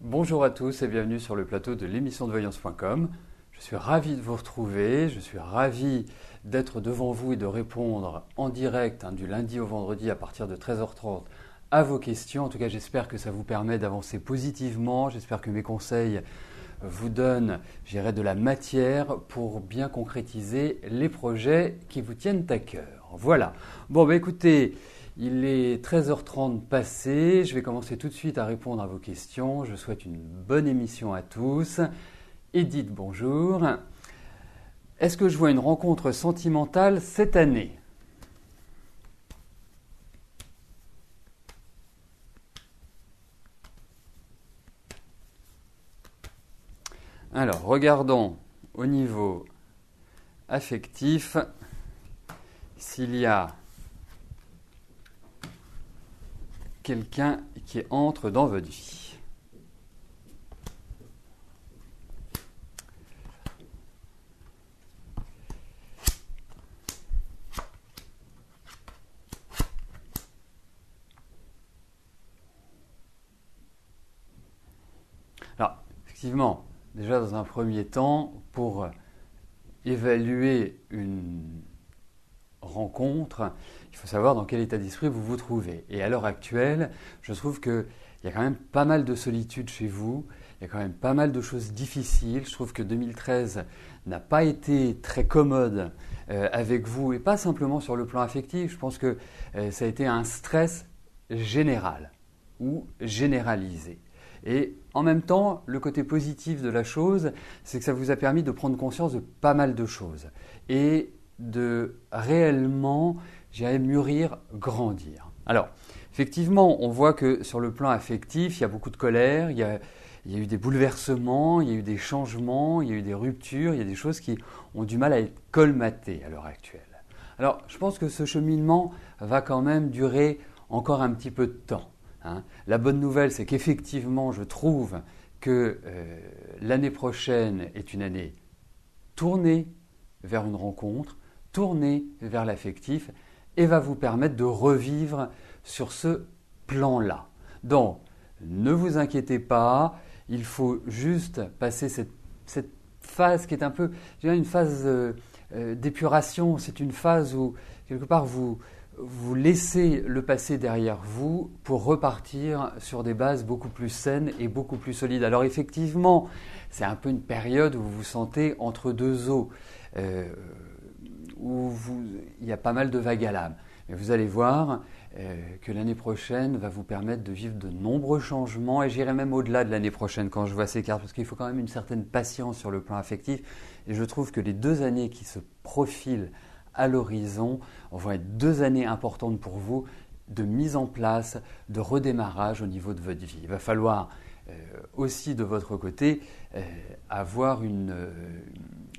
Bonjour à tous et bienvenue sur le plateau de l'émission de voyance.com. Je suis ravi de vous retrouver, je suis ravi d'être devant vous et de répondre en direct du lundi au vendredi à partir de 13h30 à vos questions. En tout cas, j'espère que ça vous permet d'avancer positivement, j'espère que mes conseils vous donnent, de la matière pour bien concrétiser les projets qui vous tiennent à cœur. Voilà. Bon, écoutez, il est 13h30 passé, je vais commencer tout de suite à répondre à vos questions. Je souhaite une bonne émission à tous. Edith, bonjour. Est-ce que je vois une rencontre sentimentale cette année ? Alors, regardons au niveau affectif s'il y a quelqu'un qui entre dans votre vie. Alors, effectivement, déjà dans un premier temps, pour évaluer une rencontre, il faut savoir dans quel état d'esprit vous vous trouvez. Et à l'heure actuelle, je trouve qu'il y a quand même pas mal de solitude chez vous, il y a quand même pas mal de choses difficiles. Je trouve que 2013 n'a pas été très commode avec vous, et pas simplement sur le plan affectif. Je pense que ça a été un stress général ou généralisé. Et en même temps, le côté positif de la chose, c'est que ça vous a permis de prendre conscience de pas mal de choses et de réellement, mûrir, grandir. Alors, effectivement, on voit que sur le plan affectif, il y a beaucoup de colère, il y a eu des bouleversements, il y a eu des changements, il y a eu des ruptures, il y a des choses qui ont du mal à être colmatées à l'heure actuelle. Alors, je pense que ce cheminement va quand même durer encore un petit peu de temps. La bonne nouvelle, c'est qu'effectivement, je trouve que l'année prochaine est une année tournée vers une rencontre, tournée vers l'affectif, et va vous permettre de revivre sur ce plan-là. Donc, ne vous inquiétez pas, il faut juste passer cette phase qui est un peu, une phase d'épuration. C'est une phase où, quelque part, vous laissez le passé derrière vous pour repartir sur des bases beaucoup plus saines et beaucoup plus solides. Alors effectivement, c'est un peu une période où vous vous sentez entre deux eaux, où il y a pas mal de vagues à l'âme. Mais vous allez voir que l'année prochaine va vous permettre de vivre de nombreux changements, et j'irai même au-delà de l'année prochaine quand je vois ces cartes, parce qu'il faut quand même une certaine patience sur le plan affectif, et je trouve que les 2 années qui se profilent à l'horizon vont être 2 années importantes pour vous de mise en place, de redémarrage au niveau de votre vie. Il va falloir aussi de votre côté avoir une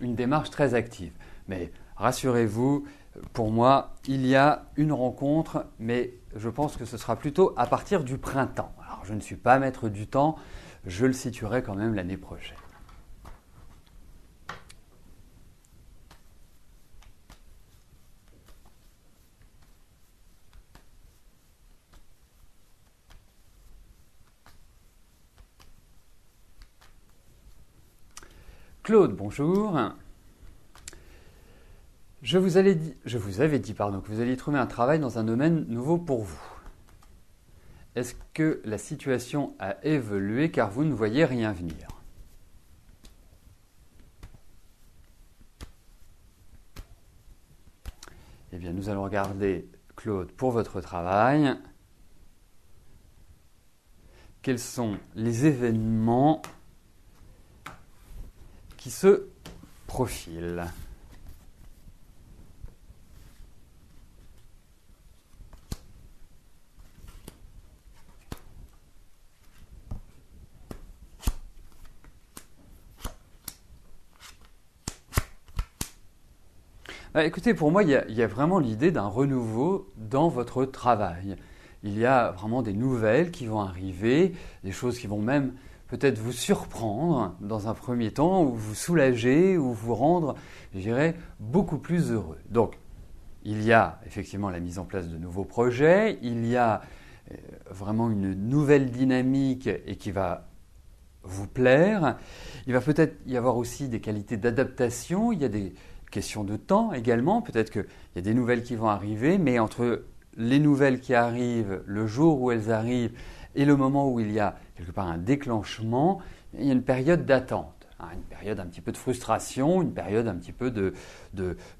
démarche très active. Mais rassurez-vous, pour moi, il y a une rencontre, mais je pense que ce sera plutôt à partir du printemps. Alors, je ne suis pas maître du temps, je le situerai quand même l'année prochaine. Claude, bonjour. Je vous avais dit que vous alliez trouver un travail dans un domaine nouveau pour vous. Est-ce que la situation a évolué car vous ne voyez rien venir ? Eh bien, nous allons regarder, Claude, pour votre travail. Quels sont les événements qui se profilent ? Écoutez, pour moi, il y a vraiment l'idée d'un renouveau dans votre travail. Il y a vraiment des nouvelles qui vont arriver, des choses qui vont même peut-être vous surprendre dans un premier temps, ou vous soulager, ou vous rendre, beaucoup plus heureux. Donc, il y a effectivement la mise en place de nouveaux projets, il y a vraiment une nouvelle dynamique et qui va vous plaire. Il va peut-être y avoir aussi des qualités d'adaptation. Il y a des questions de temps également. Peut-être qu'il y a des nouvelles qui vont arriver, mais entre les nouvelles qui arrivent, le jour où elles arrivent et le moment où il y a quelque part un déclenchement, il y a une période d'attente. Une période un petit peu de frustration, une période un petit peu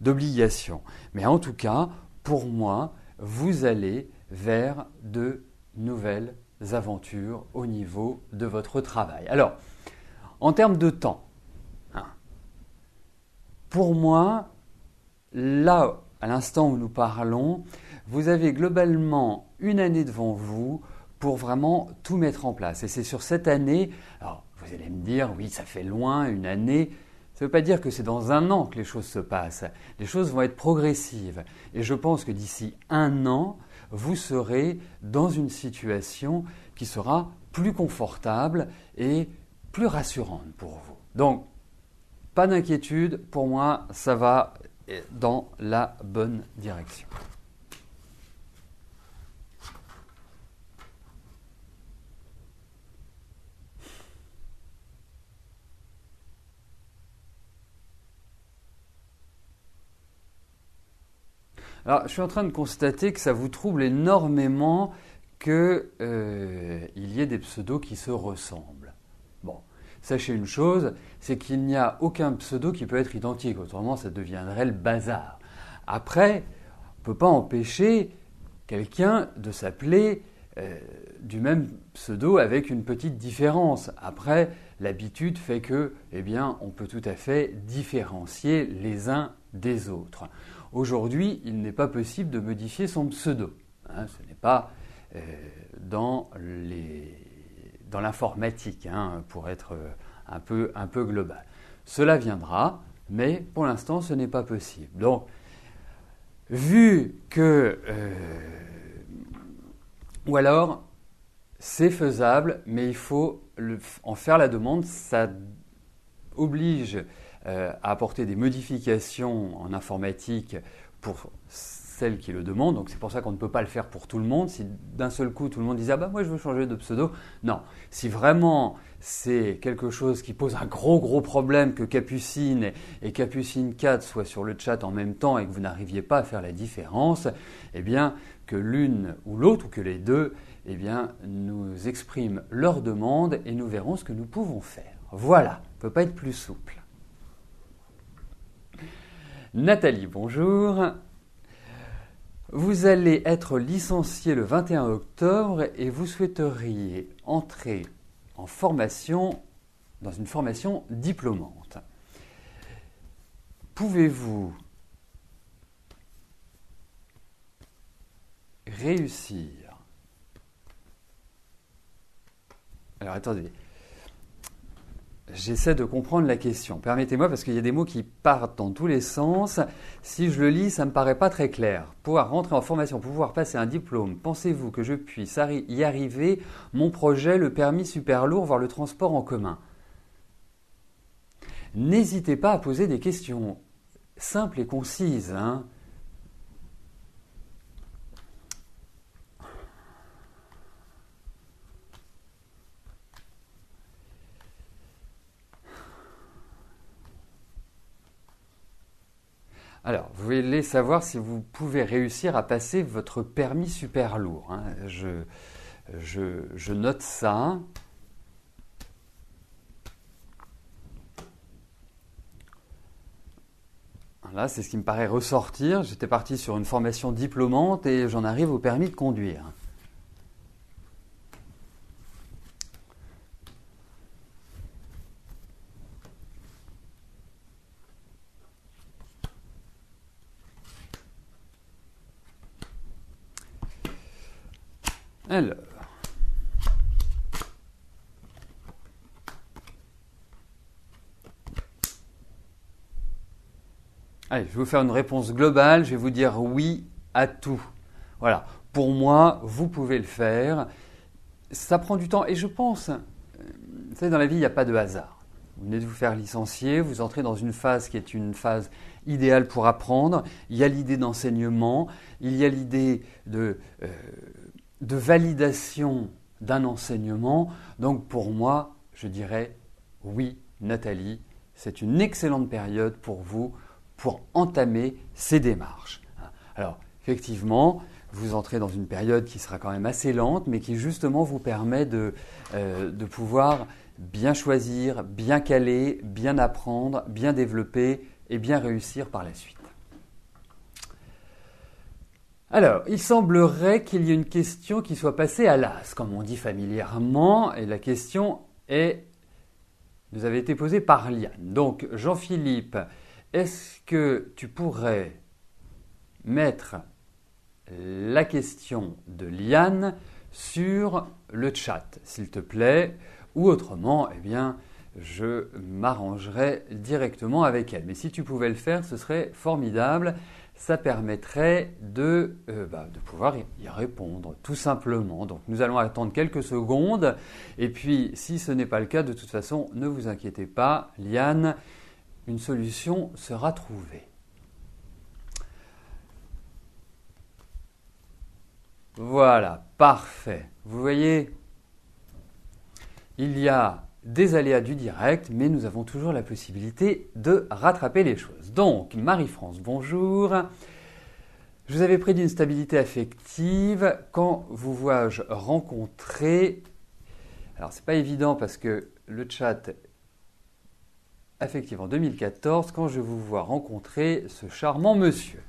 d'obligation. Mais en tout cas, pour moi, vous allez vers de nouvelles aventures au niveau de votre travail. Alors, en termes de temps, pour moi, là, à l'instant où nous parlons, vous avez globalement une année devant vous pour vraiment tout mettre en place. Et c'est sur cette année, alors vous allez me dire, oui, ça fait loin, une année. Ça ne veut pas dire que c'est dans un an que les choses se passent. Les choses vont être progressives. Et je pense que d'ici un an, vous serez dans une situation qui sera plus confortable et plus rassurante pour vous. Donc, pas d'inquiétude, pour moi, ça va dans la bonne direction. Alors, je suis en train de constater que ça vous trouble énormément qu'il y ait des pseudos qui se ressemblent. Bon, sachez une chose, c'est qu'il n'y a aucun pseudo qui peut être identique, autrement ça deviendrait le bazar. Après, on ne peut pas empêcher quelqu'un de s'appeler du même pseudo avec une petite différence. Après, l'habitude fait que, eh bien, on peut tout à fait différencier les uns des autres. Aujourd'hui, il n'est pas possible de modifier son pseudo. Ce n'est pas dans l'informatique, pour être un peu global. Cela viendra, mais pour l'instant, ce n'est pas possible. Donc, vu que... ou alors, c'est faisable, mais il faut en faire la demande. Ça oblige à apporter des modifications en informatique pour celles qui le demandent. Donc c'est pour ça qu'on ne peut pas le faire pour tout le monde. Si d'un seul coup tout le monde disait « Ah bah moi je veux changer de pseudo », non. Si vraiment c'est quelque chose qui pose un gros problème que Capucine et Capucine 4 soient sur le chat en même temps et que vous n'arriviez pas à faire la différence, eh bien que l'une ou l'autre ou que les deux eh bien, nous expriment leur demande et nous verrons ce que nous pouvons faire. Voilà, on ne peut pas être plus souple. Nathalie, bonjour. Vous allez être licencié le 21 octobre et vous souhaiteriez entrer en formation, dans une formation diplômante. Pouvez-vous réussir? Alors attendez. J'essaie de comprendre la question. Permettez-moi parce qu'il y a des mots qui partent dans tous les sens. Si je le lis, ça ne me paraît pas très clair. Pouvoir rentrer en formation, pouvoir passer un diplôme. Pensez-vous que je puisse y arriver? Mon projet, le permis super lourd, voire le transport en commun. N'hésitez pas à poser des questions simples et concises. Alors, vous voulez savoir si vous pouvez réussir à passer votre permis super lourd. Je note ça. Là, c'est ce qui me paraît ressortir. J'étais parti sur une formation diplômante et j'en arrive au permis de conduire. Alors, allez, je vais vous faire une réponse globale, je vais vous dire oui à tout. Voilà, pour moi, vous pouvez le faire. Ça prend du temps et je pense, vous savez, dans la vie, il n'y a pas de hasard. Vous venez de vous faire licencier, vous entrez dans une phase qui est une phase idéale pour apprendre. Il y a l'idée d'enseignement, il y a l'idée de validation d'un enseignement. Donc pour moi, je dirais oui, Nathalie, c'est une excellente période pour vous pour entamer ces démarches. Alors, effectivement, vous entrez dans une période qui sera quand même assez lente, mais qui justement vous permet de pouvoir bien choisir, bien caler, bien apprendre, bien développer et bien réussir par la suite. Alors, il semblerait qu'il y ait une question qui soit passée à l'as, comme on dit familièrement, et la question nous avait été posée par Liane. Donc, Jean-Philippe, est-ce que tu pourrais mettre la question de Liane sur le chat, s'il te plaît, ou autrement, eh bien, je m'arrangerai directement avec elle. Mais si tu pouvais le faire, ce serait formidable. Ça permettrait de pouvoir y répondre, tout simplement. Donc nous allons attendre quelques secondes. Et puis, si ce n'est pas le cas, de toute façon, ne vous inquiétez pas, Liane, une solution sera trouvée. Voilà, parfait. Vous voyez, il y a des aléas du direct, mais nous avons toujours la possibilité de rattraper les choses. Donc, Marie-France, bonjour. Je vous avais pris d'une stabilité affective. Quand vous vois-je rencontrer... Alors, c'est pas évident parce que le chat affectif en 2014, quand je vous vois rencontrer ce charmant monsieur.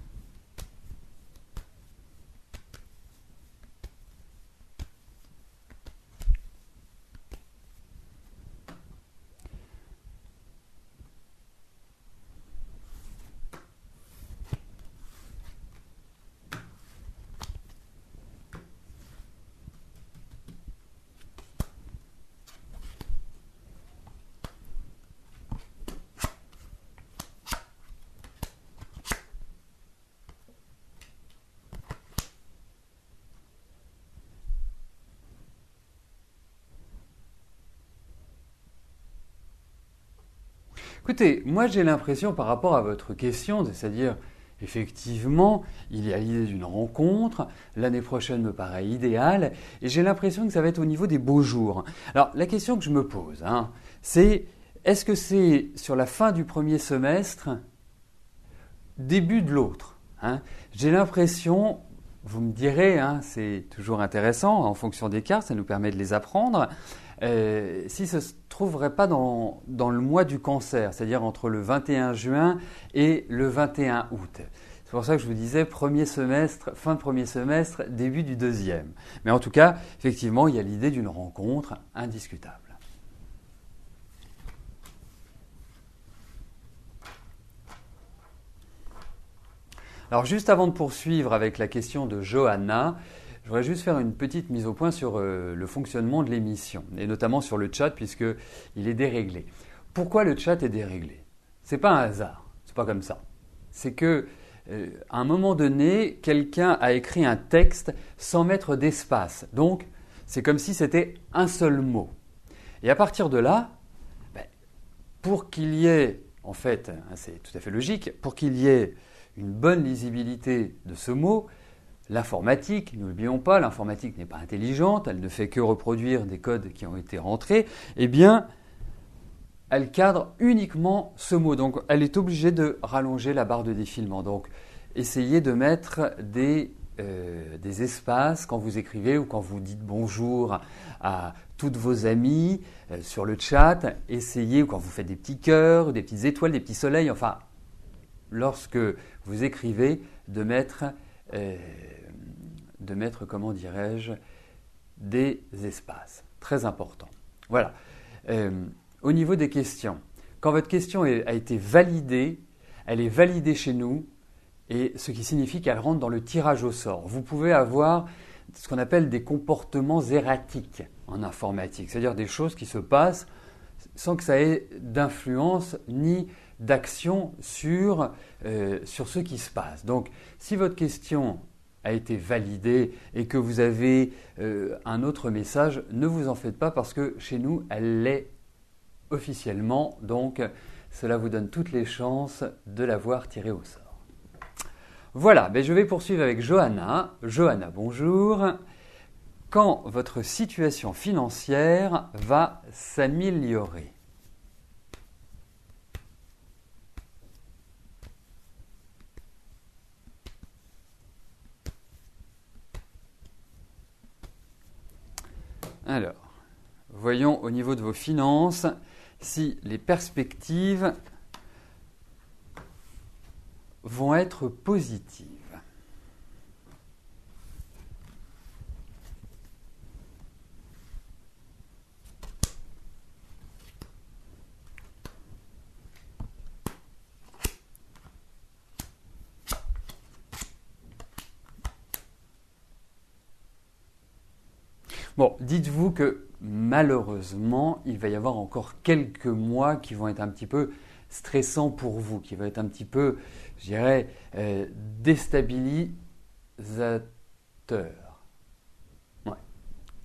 Écoutez, moi j'ai l'impression par rapport à votre question, c'est-à-dire effectivement, il y a l'idée d'une rencontre, l'année prochaine me paraît idéale, et j'ai l'impression que ça va être au niveau des beaux jours. Alors la question que je me pose, c'est est-ce que c'est sur la fin du premier semestre, début de l'autre J'ai l'impression, vous me direz, c'est toujours intéressant en fonction des cartes, ça nous permet de les apprendre. Si ce ne se trouverait pas dans le mois du cancer, c'est-à-dire entre le 21 juin et le 21 août. C'est pour ça que je vous disais premier semestre, fin de premier semestre, début du deuxième. Mais en tout cas, effectivement, il y a l'idée d'une rencontre indiscutable. Alors juste avant de poursuivre avec la question de Johanna, je voudrais juste faire une petite mise au point sur le fonctionnement de l'émission, et notamment sur le chat puisqu'il est déréglé. Pourquoi le chat est déréglé? Ce n'est pas un hasard, c'est pas comme ça. C'est que à un moment donné, quelqu'un a écrit un texte sans mettre d'espace. Donc, c'est comme si c'était un seul mot. Et à partir de là, pour qu'il y ait, en fait, c'est tout à fait logique, pour qu'il y ait une bonne lisibilité de ce mot, l'informatique, n'oublions pas, l'informatique n'est pas intelligente, elle ne fait que reproduire des codes qui ont été rentrés, eh bien, elle cadre uniquement ce mot. Donc, elle est obligée de rallonger la barre de défilement. Donc, essayez de mettre des espaces quand vous écrivez ou quand vous dites bonjour à toutes vos amies sur le chat. Essayez, ou quand vous faites des petits cœurs, des petites étoiles, des petits soleils, enfin, lorsque vous écrivez, de mettre comment dirais-je, des espaces. Très important. Voilà. Au niveau des questions, quand votre question a été validée, elle est validée chez nous, et ce qui signifie qu'elle rentre dans le tirage au sort. Vous pouvez avoir ce qu'on appelle des comportements erratiques en informatique, c'est-à-dire des choses qui se passent sans que ça ait d'influence ni d'action sur ce qui se passe. Donc, si votre question a été validée et que vous avez un autre message, ne vous en faites pas parce que chez nous, elle l'est officiellement. Donc, cela vous donne toutes les chances de l'avoir tirée au sort. Voilà, je vais poursuivre avec Johanna. Johanna, bonjour. quand votre situation financière va s'améliorer. Alors, voyons au niveau de vos finances si les perspectives vont être positives. Bon, dites-vous que malheureusement, il va y avoir encore quelques mois qui vont être un petit peu stressants pour vous, qui vont être un petit peu, je dirais, déstabilisateurs. Ouais,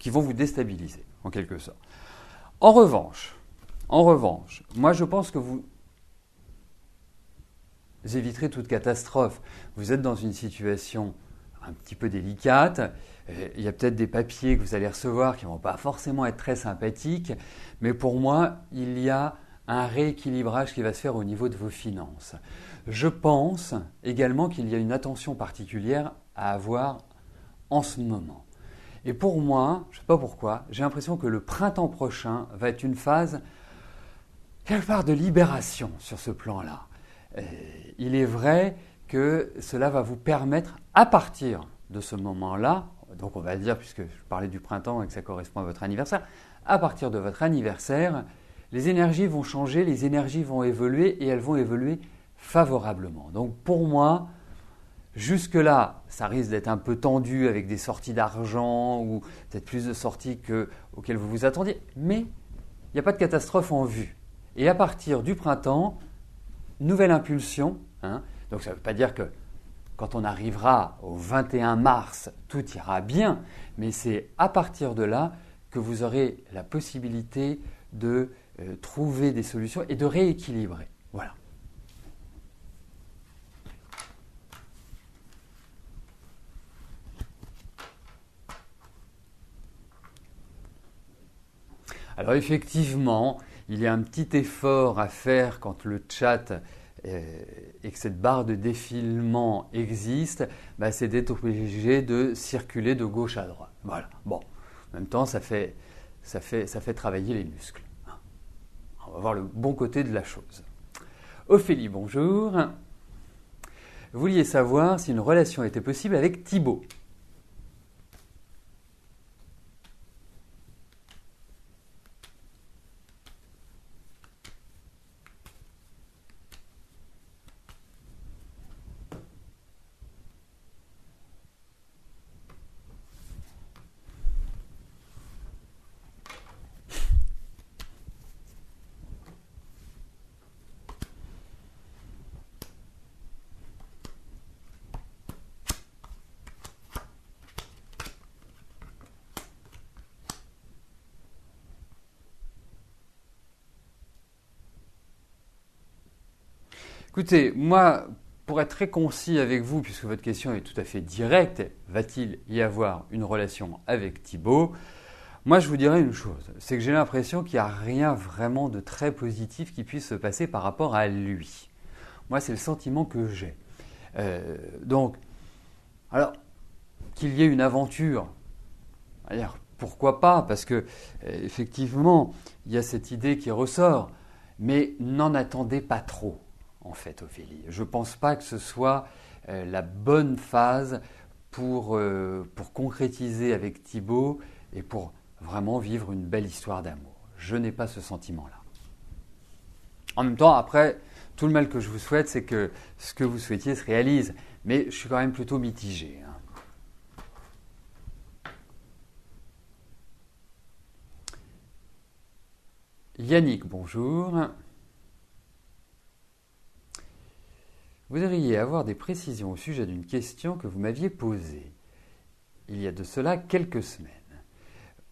qui vont vous déstabiliser, en quelque sorte. En revanche, moi je pense que vous éviterez toute catastrophe. Vous êtes dans une situation un petit peu délicate. Il y a peut-être des papiers que vous allez recevoir qui ne vont pas forcément être très sympathiques, mais pour moi, il y a un rééquilibrage qui va se faire au niveau de vos finances. Je pense également qu'il y a une attention particulière à avoir en ce moment. Et pour moi, je ne sais pas pourquoi, j'ai l'impression que le printemps prochain va être une phase quelque part de libération sur ce plan-là. Il est vrai que cela va vous permettre, à partir de ce moment-là, donc on va dire, puisque je parlais du printemps et que ça correspond à votre anniversaire, à partir de votre anniversaire, les énergies vont changer, les énergies vont évoluer et elles vont évoluer favorablement. Donc pour moi, jusque-là, ça risque d'être un peu tendu avec des sorties d'argent ou peut-être plus de sorties auxquelles vous vous attendiez, mais il n'y a pas de catastrophe en vue. Et à partir du printemps, nouvelle impulsion, donc ça ne veut pas dire que quand on arrivera au 21 mars, tout ira bien, mais c'est à partir de là que vous aurez la possibilité de trouver des solutions et de rééquilibrer. Voilà. Alors effectivement, il y a un petit effort à faire quand le chat et que cette barre de défilement existe, c'est d'être obligé de circuler de gauche à droite. Voilà. Bon, en même temps, ça fait travailler les muscles. On va voir le bon côté de la chose. Ophélie, bonjour. Vous vouliez savoir si une relation était possible avec Thibaut. Écoutez, moi, pour être très concis avec vous, puisque votre question est tout à fait directe, va-t-il y avoir une relation avec Thibaut? Moi, je vous dirais une chose, c'est que j'ai l'impression qu'il n'y a rien vraiment de très positif qui puisse se passer par rapport à lui. Moi, c'est le sentiment que j'ai. Donc, alors, qu'il y ait une aventure, pourquoi pas? Parce que, effectivement, il y a cette idée qui ressort, mais n'en attendez pas trop. En fait, Ophélie. Je ne pense pas que ce soit la bonne phase pour concrétiser avec Thibaut et pour vraiment vivre une belle histoire d'amour. Je n'ai pas ce sentiment-là. En même temps, après, tout le mal que je vous souhaite, c'est que ce que vous souhaitiez se réalise. Mais je suis quand même plutôt mitigé. Yannick, bonjour. Vous devriez avoir des précisions au sujet d'une question que vous m'aviez posée il y a de cela quelques semaines.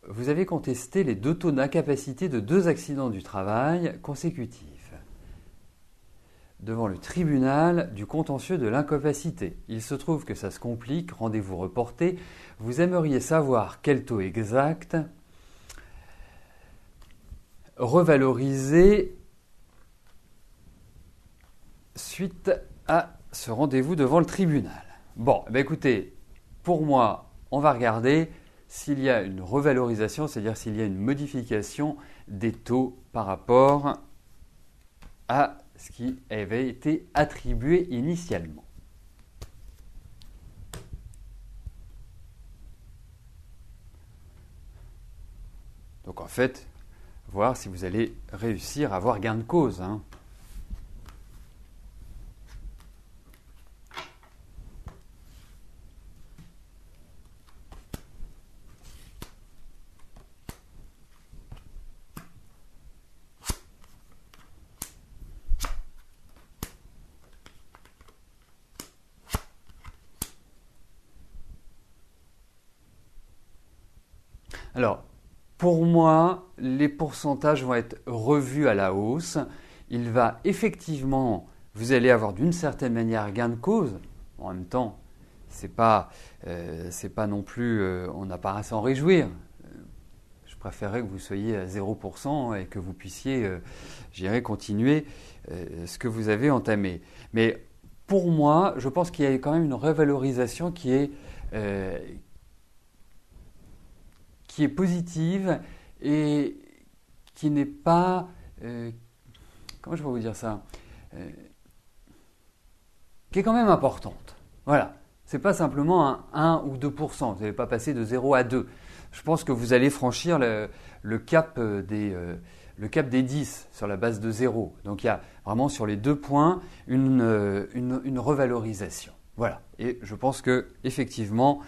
Vous avez contesté les 2 taux d'incapacité de 2 accidents du travail consécutifs. devant le tribunal du contentieux de l'incapacité. Il se trouve que ça se complique, rendez-vous reporté. Vous aimeriez savoir quel taux exact revaloriser suite à ce rendez-vous devant le tribunal. Bon, écoutez, pour moi, on va regarder s'il y a une revalorisation, c'est-à-dire s'il y a une modification des taux par rapport à ce qui avait été attribué initialement. Donc en fait, voir si vous allez réussir à avoir gain de cause. Alors, pour moi, les pourcentages vont être revus à la hausse. Il va effectivement, vous allez avoir d'une certaine manière gain de cause. En même temps, c'est pas non plus, on n'a pas à s'en réjouir. Je préférerais que vous soyez à 0% et que vous puissiez, continuer ce que vous avez entamé. Mais pour moi, je pense qu'il y a quand même une revalorisation qui est positive et qui n'est pas, comment je vais vous dire ça, qui est quand même importante. Voilà, c'est pas simplement un 1 ou 2%, vous n'allez pas passer de 0 à 2. Je pense que vous allez franchir le cap des 10 sur la base de 0. Donc il y a vraiment sur les 2 points une revalorisation. Voilà, et je pense que effectivement,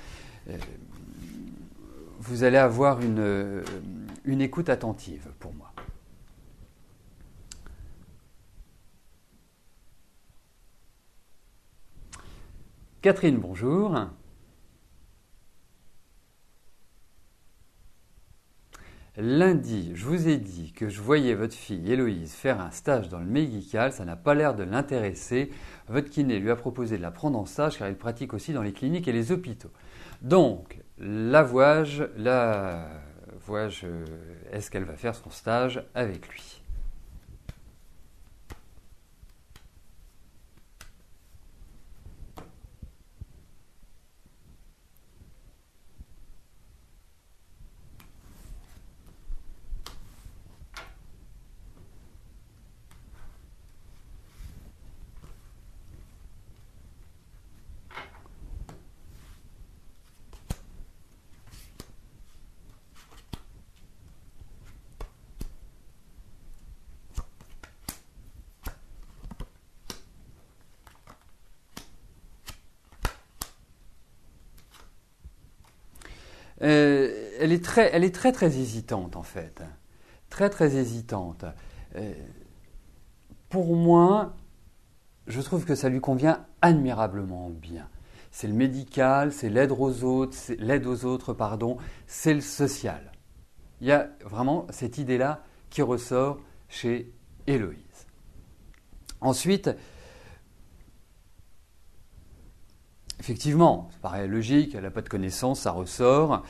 vous allez avoir une écoute attentive pour moi. Catherine, bonjour. Lundi, je vous ai dit que je voyais votre fille Héloïse faire un stage dans le médical, ça n'a pas l'air de l'intéresser. Votre kiné lui a proposé de la prendre en stage car elle pratique aussi dans les cliniques et les hôpitaux. Donc, la vois-je, est-ce qu'elle va faire son stage avec lui ? Elle est très hésitante en fait. Très hésitante. Pour moi, je trouve que ça lui convient admirablement bien. C'est le médical, c'est l'aide aux autres, c'est le social. Il y a vraiment cette idée-là qui ressort chez Héloïse. Ensuite, effectivement, ça paraît logique, elle n'a pas de connaissances, ça ressort.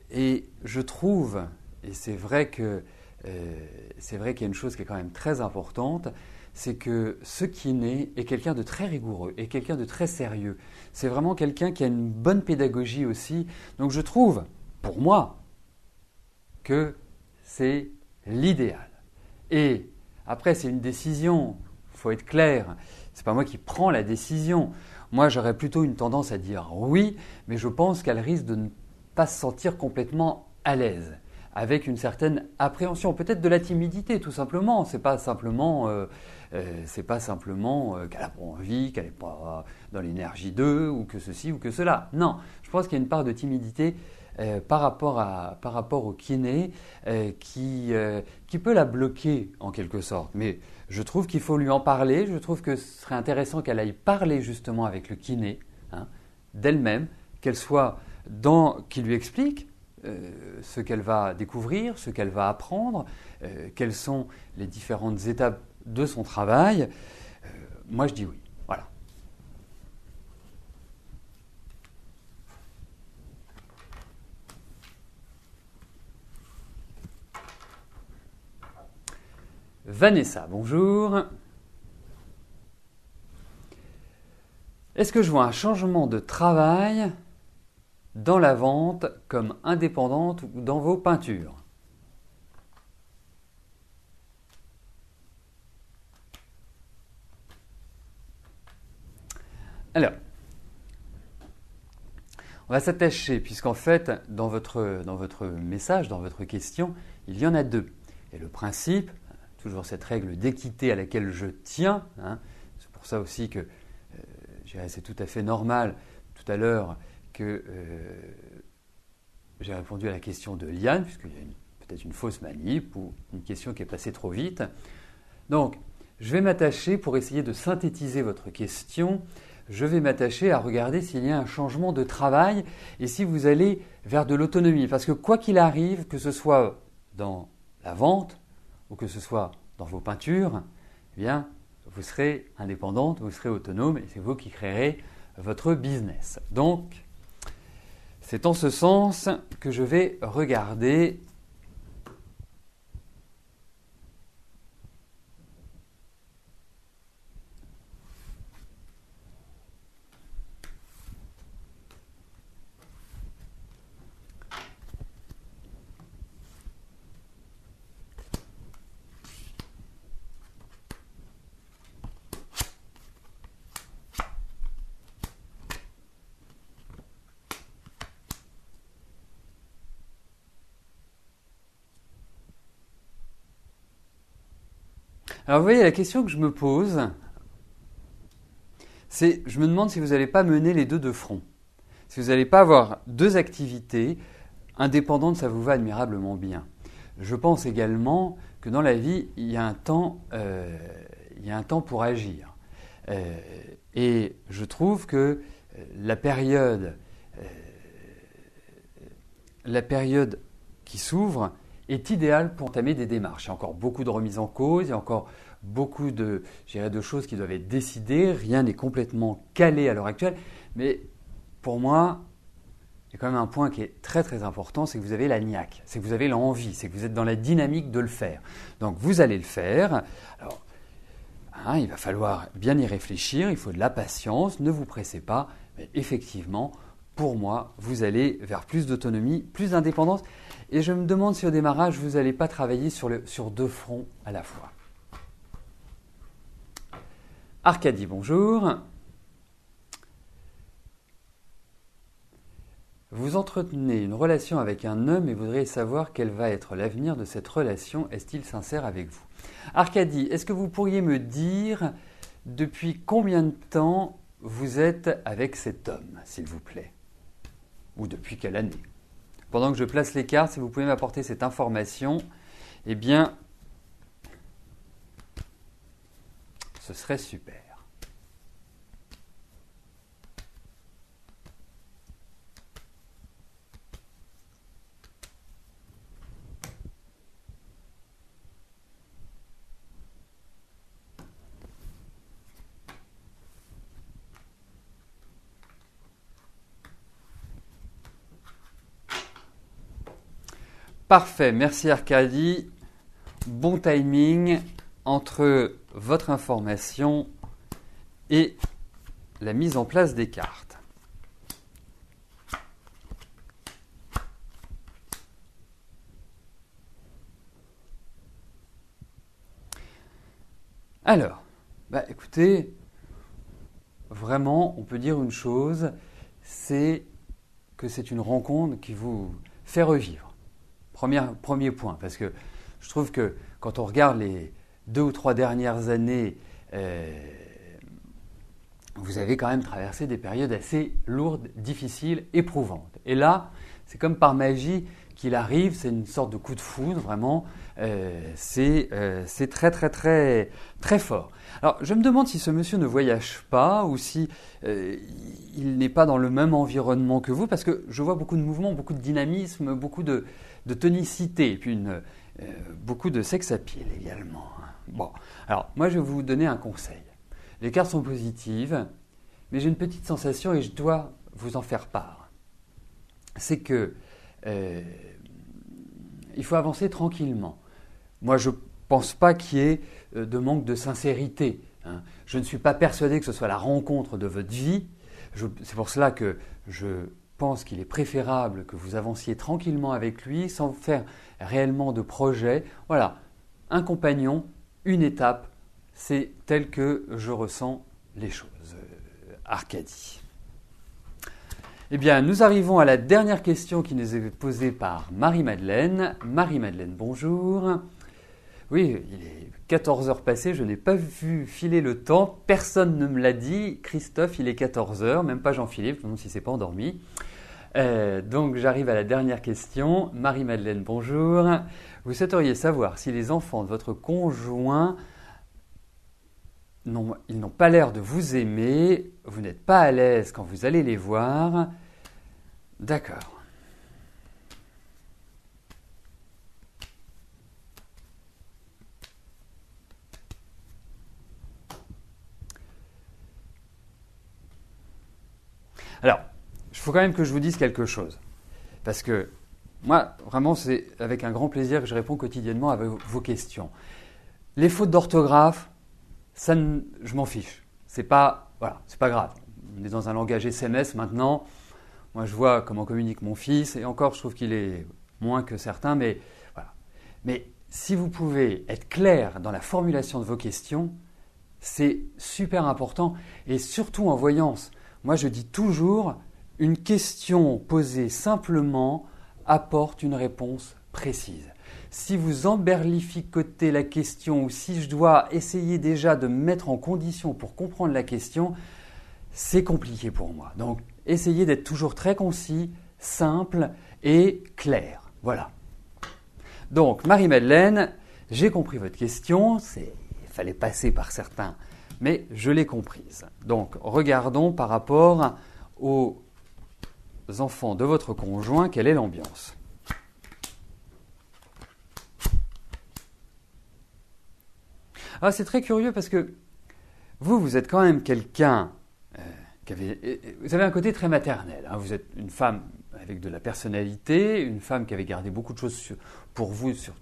Et je trouve, et c'est vrai qu'il y a une chose qui est quand même très importante, c'est que ce kiné est quelqu'un de très rigoureux et quelqu'un de très sérieux. C'est vraiment quelqu'un qui a une bonne pédagogie aussi. Donc je trouve, pour moi, que c'est l'idéal. Et après, c'est une décision, il faut être clair. C'est pas moi qui prends la décision. Moi, j'aurais plutôt une tendance à dire oui, mais je pense qu'elle risque de ne pas se sentir complètement à l'aise, avec une certaine appréhension, peut-être de la timidité, tout simplement. C'est pas simplement qu'elle n'a pas envie, qu'elle n'est pas dans l'énergie d'eux, ou que ceci ou que cela. Non, je pense qu'il y a une part de timidité par rapport au kiné qui peut la bloquer en quelque sorte. Mais je trouve qu'il faut lui en parler. Je trouve que ce serait intéressant qu'elle aille parler justement avec le kiné, d'elle-même, qu'il lui explique ce qu'elle va découvrir, ce qu'elle va apprendre, quelles sont les différentes étapes de son travail. Moi, je dis oui. Voilà. Vanessa, bonjour. Est-ce que je vois un changement de travail dans la vente comme indépendante ou dans vos peintures? Alors, on va s'attacher, puisqu'en fait, dans votre message, dans votre question, il y en a deux. Et le principe, toujours cette règle d'équité à laquelle je tiens, hein, c'est pour ça aussi que c'est tout à fait normal tout à l'heure que j'ai répondu à la question de Liane, puisqu'il y a peut-être une fausse manip ou une question qui est passée trop vite. Donc, je vais m'attacher, pour essayer de synthétiser votre question, je vais m'attacher à regarder s'il y a un changement de travail et si vous allez vers de l'autonomie. Parce que quoi qu'il arrive, que ce soit dans la vente ou que ce soit dans vos peintures, eh bien, vous serez indépendante, vous serez autonome et c'est vous qui créerez votre business. Donc, c'est en ce sens que je vais regarder Alors vous voyez, la question que je me pose, c'est, je me demande si vous n'allez pas mener les deux de front. Si vous n'allez pas avoir deux activités indépendantes, ça vous va admirablement bien. Je pense également que dans la vie, il y a un temps pour agir. Et je trouve que la période qui s'ouvre est idéale pour entamer des démarches. Il y a encore beaucoup de remises en cause, il y a encore beaucoup de choses qui doivent être décidées. Rien n'est complètement calé à l'heure actuelle. Mais pour moi, il y a quand même un point qui est très très important, c'est que vous avez la niaque, c'est que vous avez l'envie, c'est que vous êtes dans la dynamique de le faire. Donc vous allez le faire. Alors, il va falloir bien y réfléchir, il faut de la patience, ne vous pressez pas. Mais effectivement, pour moi, vous allez vers plus d'autonomie, plus d'indépendance. Et je me demande si au démarrage, vous n'allez pas travailler sur deux fronts à la fois. Arcadie, bonjour. Vous entretenez une relation avec un homme et voudriez savoir quel va être l'avenir de cette relation. Est-il sincère avec vous? Arcadie, est-ce que vous pourriez me dire depuis combien de temps vous êtes avec cet homme, s'il vous plaît? Ou depuis quelle année? Pendant que je place les cartes, si vous pouvez m'apporter cette information, eh bien, ce serait super. Parfait, merci Arcadie. Bon timing entre votre information et la mise en place des cartes. Alors, écoutez, vraiment, on peut dire une chose, c'est que c'est une rencontre qui vous fait revivre. Premier point, parce que je trouve que quand on regarde les 2 ou 3 dernières années, vous avez quand même traversé des périodes assez lourdes, difficiles, éprouvantes. Et là, c'est comme par magie qu'il arrive, c'est une sorte de coup de foudre, vraiment, c'est très très très très fort. Alors, je me demande si ce monsieur ne voyage pas ou si il n'est pas dans le même environnement que vous, parce que je vois beaucoup de mouvements, beaucoup de dynamisme, beaucoup de tonicité, et puis beaucoup de sex appeal également. Bon, alors moi je vais vous donner un conseil. les cartes sont positives, mais j'ai une petite sensation et je dois vous en faire part. C'est que il faut avancer tranquillement. Moi, je ne pense pas qu'il y ait de manque de sincérité. Je ne suis pas persuadé que ce soit la rencontre de votre vie. C'est pour cela que je pense qu'il est préférable que vous avanciez tranquillement avec lui sans faire réellement de projet. Voilà, un compagnon, une étape, c'est tel que je ressens les choses. Arcadie. Eh bien, nous arrivons à la dernière question qui nous est posée par Marie-Madeleine. Marie-Madeleine, bonjour. Oui, il est 14 heures passées, je n'ai pas vu filer le temps, personne ne me l'a dit. Christophe, il est 14 heures, même pas Jean-Philippe, je me demande s'il ne s'est pas endormi. Donc j'arrive à la dernière question. Marie-Madeleine, bonjour. Vous souhaiteriez savoir si les enfants de votre conjoint, ils n'ont pas l'air de vous aimer, vous n'êtes pas à l'aise quand vous allez les voir. D'accord. Alors, il faut quand même que je vous dise quelque chose. Parce que moi, vraiment, c'est avec un grand plaisir que je réponds quotidiennement à vos questions. Les fautes d'orthographe, je m'en fiche. C'est pas grave. On est dans un langage SMS maintenant. Moi, je vois comment communique mon fils. Et encore, je trouve qu'il est moins que certains. Mais voilà. Mais si vous pouvez être clair dans la formulation de vos questions, c'est super important. Et surtout en voyance. Moi, je dis toujours, une question posée simplement apporte une réponse précise. Si vous emberlificotez la question ou si je dois essayer déjà de me mettre en condition pour comprendre la question, c'est compliqué pour moi. Donc, essayez d'être toujours très concis, simple et clair. Voilà. Donc, Marie-Madeleine, j'ai compris votre question. Il fallait passer par certains, mais je l'ai comprise. Donc, regardons par rapport aux enfants de votre conjoint, quelle est l'ambiance ? Ah, c'est très curieux parce que vous êtes quand même quelqu'un vous avez un côté très maternel. Vous êtes une femme avec de la personnalité, une femme qui avait gardé beaucoup de choses pour vous sur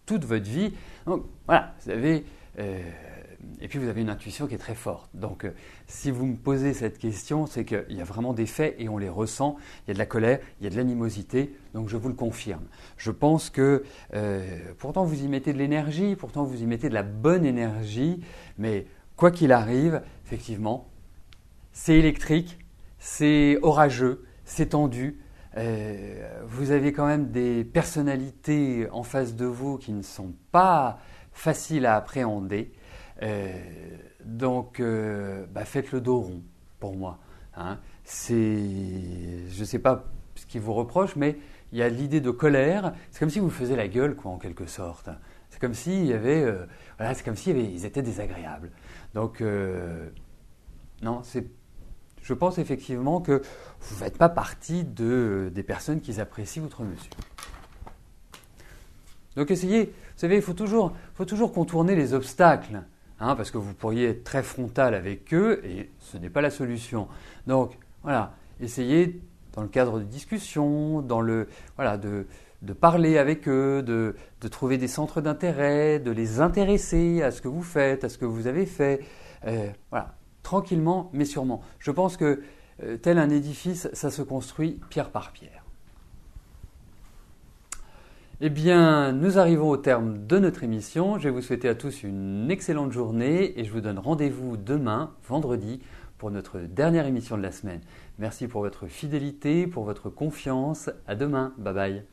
toute votre vie. Donc voilà, vous avez... et puis vous avez une intuition qui est très forte. Donc si vous me posez cette question, c'est qu'il y a vraiment des faits et on les ressent. Il y a de la colère, il y a de l'animosité, donc je vous le confirme. Je pense que pourtant vous y mettez de l'énergie, pourtant vous y mettez de la bonne énergie, mais quoi qu'il arrive, effectivement, c'est électrique, c'est orageux, c'est tendu. Vous avez quand même des personnalités en face de vous qui ne sont pas faciles à appréhender. Donc, faites le dos rond pour moi. Je ne sais pas ce qu'ils vous reprochent, mais il y a l'idée de colère. C'est comme si vous faisiez la gueule, quoi, en quelque sorte. C'est comme s'il y avait, ils étaient désagréables. Donc, non, je pense effectivement que vous ne faites pas partie des personnes qui apprécient outre mesure. Donc, essayez. Vous savez, il faut toujours contourner les obstacles. Parce que vous pourriez être très frontal avec eux et ce n'est pas la solution. Donc voilà, essayez dans le cadre de discussions, de parler avec eux, de trouver des centres d'intérêt, de les intéresser à ce que vous faites, à ce que vous avez fait. Voilà, tranquillement mais sûrement. Je pense que tel un édifice, ça se construit pierre par pierre. Eh bien, nous arrivons au terme de notre émission. Je vais vous souhaiter à tous une excellente journée et je vous donne rendez-vous demain, vendredi, pour notre dernière émission de la semaine. Merci pour votre fidélité, pour votre confiance. À demain. Bye bye.